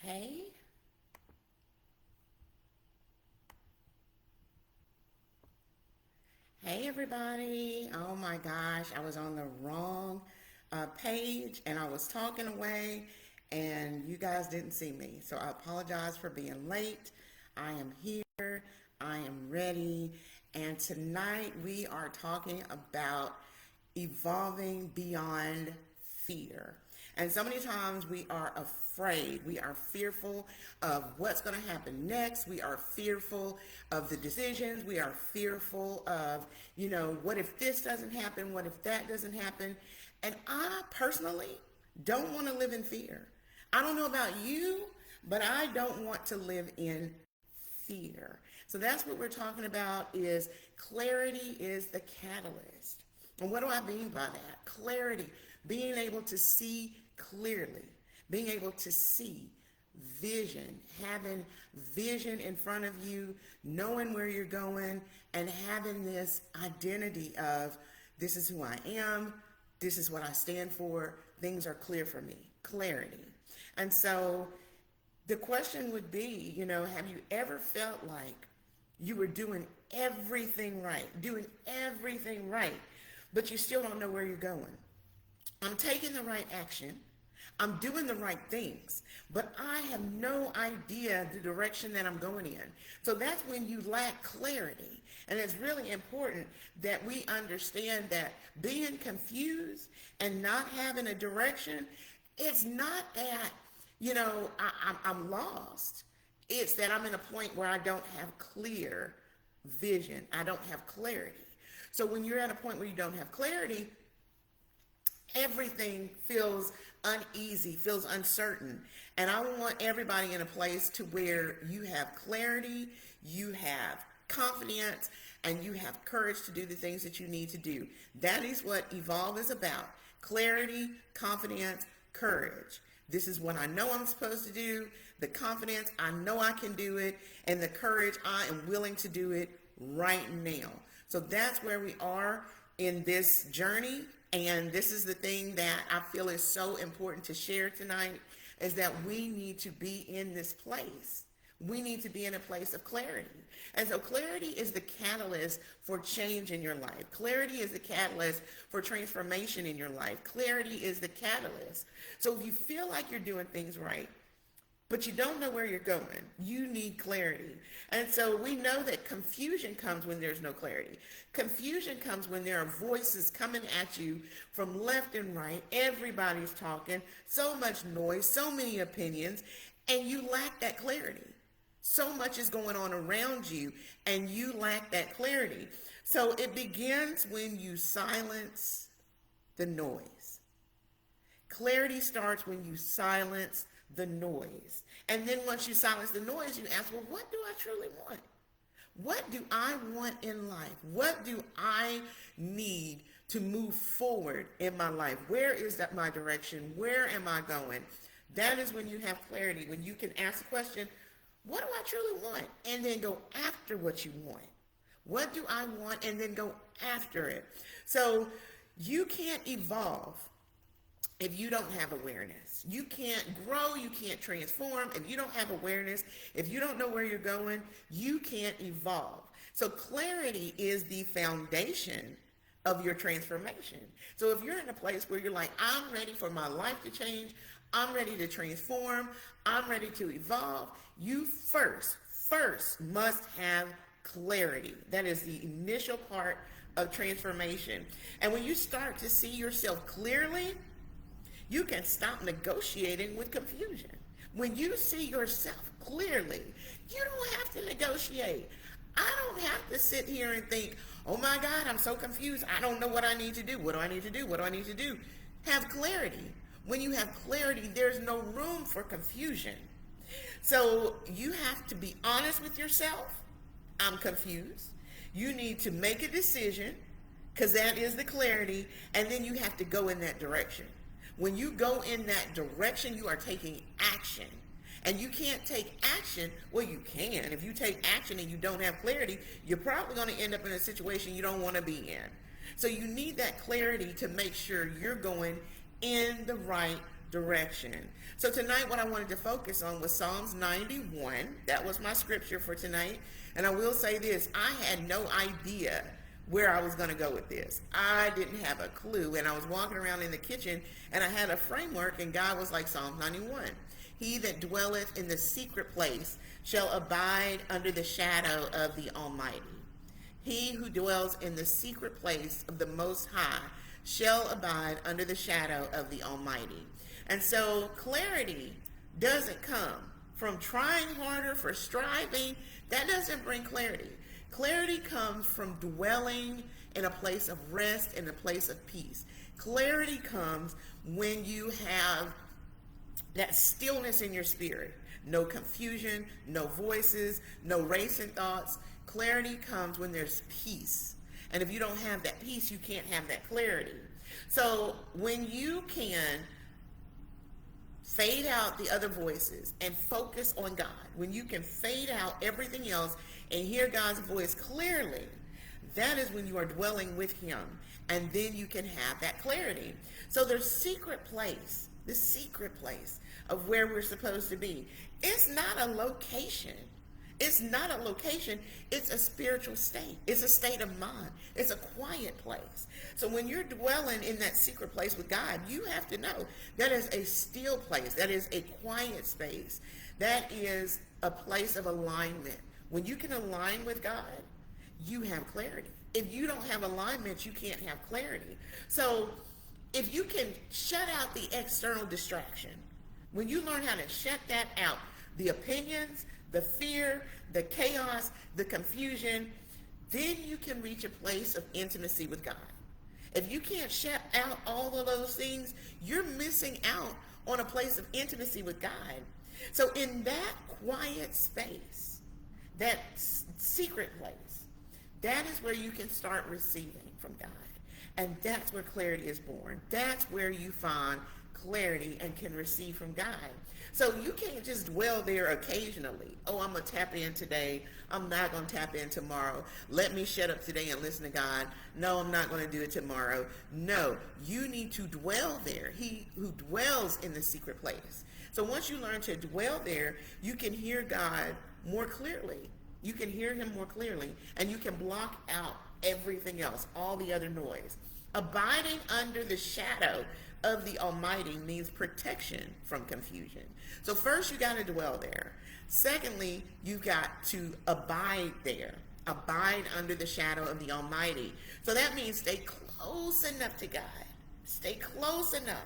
Hey, hey everybody. Oh my gosh, I was on the wrong page and I was talking away and you guys didn't see me. So I apologize for being late. I am here, I am ready, and tonight we are talking about evolving beyond fear. And so many times we are afraid. We are fearful of what's going to happen next. We are fearful of the decisions. We are fearful of, what if this doesn't happen? What if that doesn't happen? And I personally don't want to live in fear. I don't know about you, but I don't want to live in fear. So that's what we're talking about is clarity is the catalyst. And what do I mean by that? Clarity, being able to see clearly, being able to see vision, having vision in front of you, knowing where you're going, and having this identity of this is who I am, this is what I stand for, things are clear for me, clarity. And so the question would be, have you ever felt like you were doing doing everything right, but you still don't know where you're going? I'm taking the right action. I'm doing the right things, but I have no idea the direction that I'm going in. So that's when you lack clarity. And it's really important that we understand that being confused and not having a direction, it's not that, I'm lost. It's that I'm in a point where I don't have clear vision. I don't have clarity. So when you're at a point where you don't have clarity, everything feels uneasy, feels uncertain. And I want everybody in a place to where you have clarity, you have confidence, and you have courage to do the things that you need to do. That is what Evolve is about. Clarity, confidence, courage. This is what I know I'm supposed to do. The confidence, I know I can do it. And the courage, I am willing to do it right now. So that's where we are in this journey. And this is the thing that I feel is so important to share tonight is that we need to be in this place. We need to be in a place of clarity. And so clarity is the catalyst for change in your life. Clarity is the catalyst for transformation in your life. Clarity is the catalyst. So if you feel like you're doing things right, but you don't know where you're going, you need clarity. And so we know that confusion comes when there's no clarity. Confusion comes when there are voices coming at you from left and right. Everybody's talking, so much noise, so many opinions, and you lack that clarity. So much is going on around you, and you lack that clarity. So it begins when you silence the noise. Clarity starts when you silence the noise. And then once you silence the noise, you ask, well, what do I truly want? What do I want in life? What do I need to move forward in my life? Where is that my direction? Where am I going? That is when you have clarity, when you can ask the question, what do I truly want? And then go after what you want. What do I want? And then go after it. So you can't evolve if you don't have awareness. You can't grow, you can't transform if you don't have awareness. If you don't know where you're going, you can't evolve. So clarity is the foundation of your transformation. So if you're in a place where you're like, I'm ready for my life to change, I'm ready to transform, I'm ready to evolve, you first must have clarity. That is the initial part of transformation. And when you start to see yourself clearly, you can stop negotiating with confusion. When you see yourself clearly, you don't have to negotiate. I don't have to sit here and think, oh my God, I'm so confused. I don't know what I need to do. What do I need to do? What do I need to do? Have clarity. When you have clarity, there's no room for confusion. So you have to be honest with yourself. I'm confused. You need to make a decision because that is the clarity. And then you have to go in that direction. When you go in that direction, you are taking action. And you can't take action, well, you can. If you take action and you don't have clarity, you're probably going to end up in a situation you don't want to be in. So you need that clarity to make sure you're going in the right direction. So tonight what I wanted to focus on was Psalms 91. That was my scripture for tonight. And I will say this, I had no idea where I was going to go with this. I didn't have a clue. And I was walking around in the kitchen and I had a framework, and God was like, Psalms 91. He that dwelleth in the secret place shall abide under the shadow of the Almighty. He who dwells in the secret place of the Most High shall abide under the shadow of the Almighty. And so clarity doesn't come from trying harder, for striving. That doesn't bring clarity. Clarity comes from dwelling in a place of rest, in a place of peace. Clarity comes when you have that stillness in your spirit. No confusion, no voices, no racing thoughts. Clarity comes when there's peace. And if you don't have that peace, you can't have that clarity. So when you can fade out the other voices and focus on God, when you can fade out everything else and hear God's voice clearly, that is when you are dwelling with him. And then you can have that clarity. So the secret place of where we're supposed to be, it's not a location. It's not a location. It's a spiritual state. It's a state of mind. It's a quiet place. So when you're dwelling in that secret place with God, you have to know that is a still place. That is a quiet space. That is a place of alignment. When you can align with God, you have clarity. If you don't have alignment, you can't have clarity. So if you can shut out the external distraction, when you learn how to shut that out, the opinions, the fear, the chaos, the confusion, then you can reach a place of intimacy with God. If you can't shut out all of those things, you're missing out on a place of intimacy with God. So in that quiet space, that secret place, that is where you can start receiving from God. And that's where clarity is born. That's where you find clarity and can receive from God. So you can't just dwell there occasionally. Oh, I'm going to tap in today. I'm not going to tap in tomorrow. Let me shut up today and listen to God. No, I'm not going to do it tomorrow. No, you need to dwell there. He who dwells in the secret place. So once you learn to dwell there, you can hear God more clearly. You can hear him more clearly, and you can block out everything else, all the other noise. Abiding under the shadow of the Almighty means protection from confusion. So first you got to dwell there. Secondly, you got to abide there. Abide under the shadow of the Almighty. So that means stay close enough to God. Stay close enough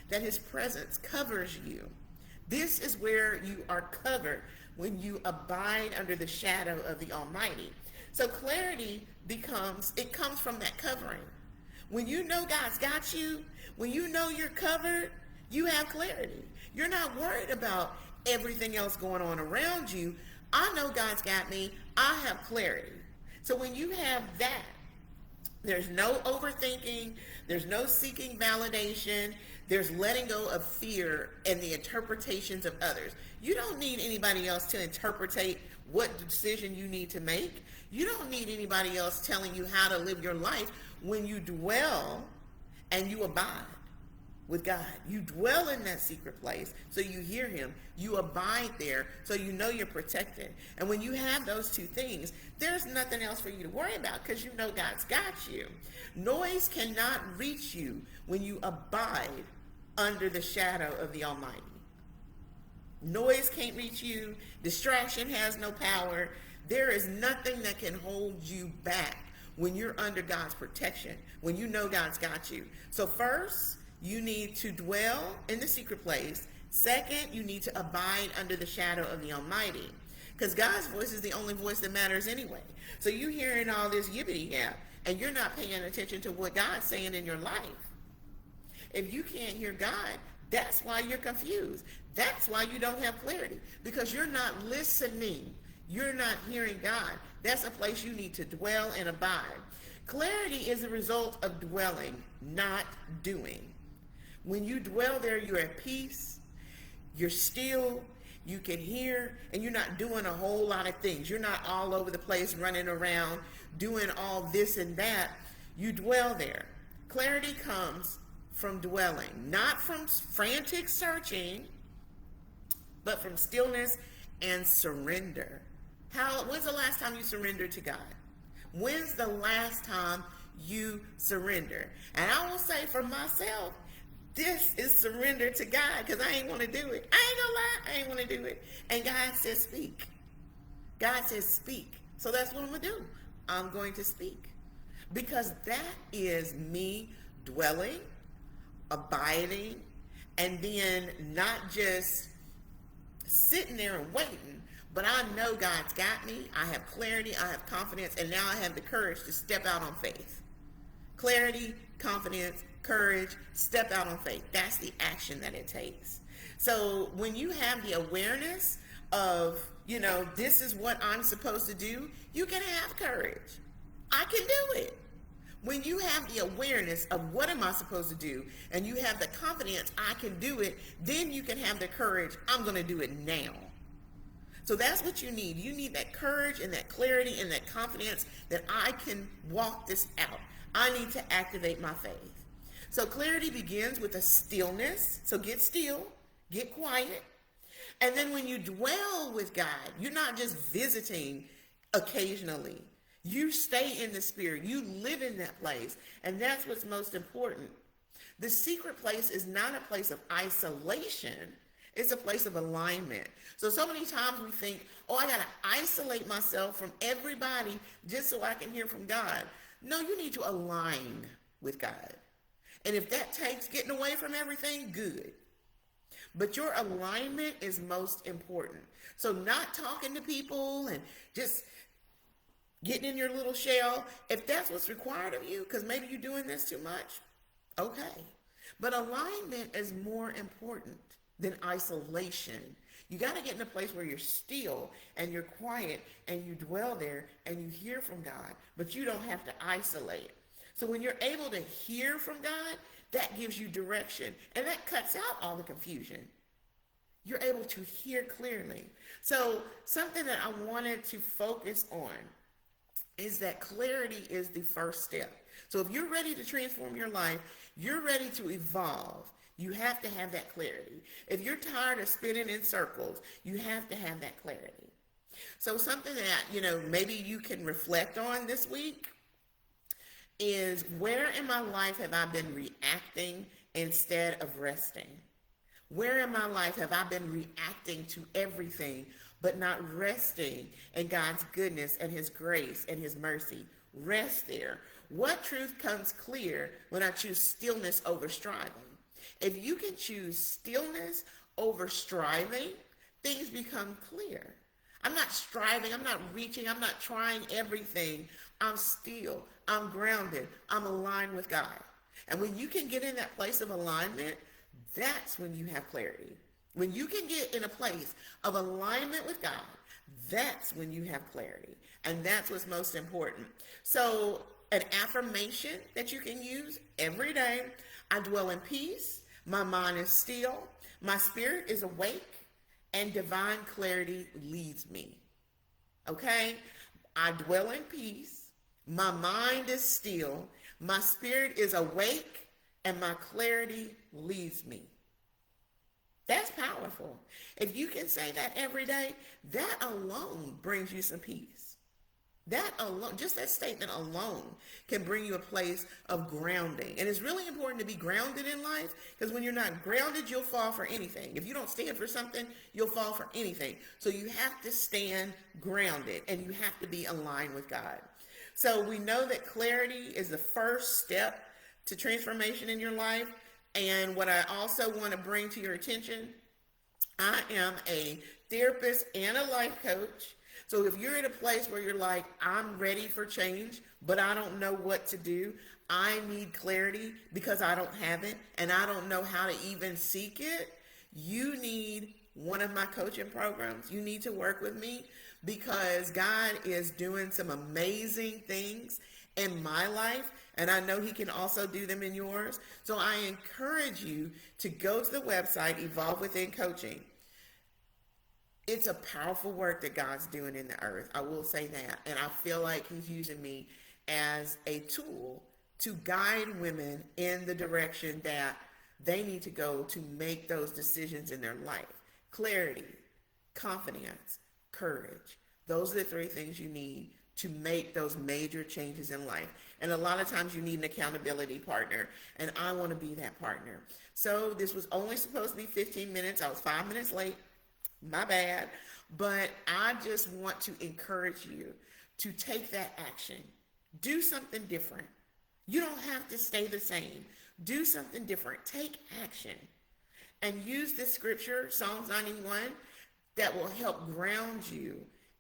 that his presence covers you. This is where you are covered when you abide under the shadow of the Almighty. So clarity comes from that covering. When you know God's got you, when you know you're covered, you have clarity. You're not worried about everything else going on around you. I know God's got me. I have clarity. So when you have that, there's no overthinking. There's no seeking validation. There's letting go of fear and the interpretations of others. You don't need anybody else to interpretate what decision you need to make. You don't need anybody else telling you how to live your life. When you dwell and you abide with God, you dwell in that secret place so you hear him, you abide there so you know you're protected. And when you have those two things, there's nothing else for you to worry about because you know God's got you. Noise cannot reach you when you abide under the shadow of the Almighty. Noise can't reach you. Distraction has no power. There is nothing that can hold you back when you're under God's protection, when you know God's got you. So first, you need to dwell in the secret place. Second, you need to abide under the shadow of the Almighty, because God's voice is the only voice that matters anyway. So you hearing all this yibbity yap, and you're not paying attention to what God's saying in your life. If you can't hear God, that's why you're confused. That's why you don't have clarity, because you're not listening. You're not hearing God. That's a place you need to dwell and abide. Clarity is a result of dwelling, not doing. When you dwell there, you're at peace, you're still, you can hear, and you're not doing a whole lot of things. You're not all over the place running around doing all this and that. You dwell there. Clarity comes from dwelling, not from frantic searching, but from stillness and surrender. When's the last time you surrendered to God? When's the last time you surrender? And I will say for myself, this is surrender to God, because I ain't want to do it. I ain't gonna lie, I ain't want to do it. And God says speak. God says speak. So that's what I'm going to do. I'm going to speak. Because that is me dwelling, abiding, and then not just sitting there and waiting, but I know God's got me. I have clarity, I have confidence, and now I have the courage to step out on faith. Clarity, confidence, courage, step out on faith. That's the action that it takes. So when you have the awareness of, this is what I'm supposed to do, you can have courage. I can do it. When you have the awareness of what am I supposed to do, and you have the confidence I can do it, then you can have the courage, I'm going to do it now. So that's what you need. You need that courage and that clarity and that confidence that I can walk this out. I need to activate my faith. So clarity begins with a stillness. So get still, get quiet. And then when you dwell with God, you're not just visiting occasionally. You stay in the spirit. You live in that place. And that's what's most important. The secret place is not a place of isolation. It's a place of alignment. So many times we think, I got to isolate myself from everybody just so I can hear from God. No, you need to align with God. And if that takes getting away from everything, good. But your alignment is most important. So not talking to people and just getting in your little shell, if that's what's required of you, because maybe you're doing this too much, okay. But alignment is more important than isolation. You got to get in a place where you're still and you're quiet and you dwell there and you hear from God, but you don't have to isolate. So when you're able to hear from God, that gives you direction, and that cuts out all the confusion. You're able to hear clearly. So something that I wanted to focus on is that clarity is the first step. So if you're ready to transform your life, you're ready to evolve, you have to have that clarity. If you're tired of spinning in circles, you have to have that clarity. So something that, maybe you can reflect on this week is, where in my life have I been reacting instead of resting? Where in my life have I been reacting to everything but not resting in God's goodness and his grace and his mercy? Rest there. What truth comes clear when I choose stillness over striving? If you can choose stillness over striving, things become clear. I'm not striving, I'm not reaching, I'm not trying everything. I'm still, I'm grounded, I'm aligned with God. And when you can get in that place of alignment, that's when you have clarity. When you can get in a place of alignment with God, that's when you have clarity. And that's what's most important. So an affirmation that you can use every day: I dwell in peace, my mind is still, my spirit is awake, and divine clarity leads me. Okay? I dwell in peace, my mind is still, my spirit is awake, and my clarity leads me. That's powerful. If you can say that every day, that alone brings you some peace. That alone, just that statement alone, can bring you a place of grounding. And it's really important to be grounded in life, because when you're not grounded, you'll fall for anything. If you don't stand for something, you'll fall for anything. So you have to stand grounded, and you have to be aligned with God. So we know that clarity is the first step to transformation in your life. And what I also want to bring to your attention, I am a therapist and a life coach. So if you're in a place where you're like, I'm ready for change, but I don't know what to do, I need clarity because I don't have it, and I don't know how to even seek it, you need one of my coaching programs. You need to work with me, because God is doing some amazing things in my life, and I know he can also do them in yours. So I encourage you to go to the website, Evolve Within Coaching. It's a powerful work that God's doing in the earth. I will say that. And I feel like he's using me as a tool to guide women in the direction that they need to go to make those decisions in their life. Clarity, confidence, courage. Those are the three things you need to make those major changes in life. And a lot of times you need an accountability partner, and I want to be that partner. So this was only supposed to be 15 minutes. I was 5 minutes late. My bad. But I just want to encourage you to take that action. Do something different. You don't have to stay the same. Do something different. Take action. And use this scripture, Psalms 91, that will help ground you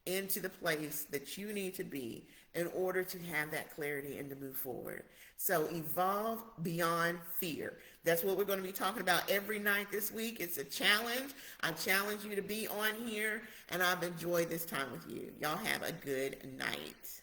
into the place that you need to be in order to have that clarity and to move forward. So evolve beyond fear. That's what we're going to be talking about every night this week. It's a challenge. I challenge you to be on here, and I've enjoyed this time with you. Y'all have a good night.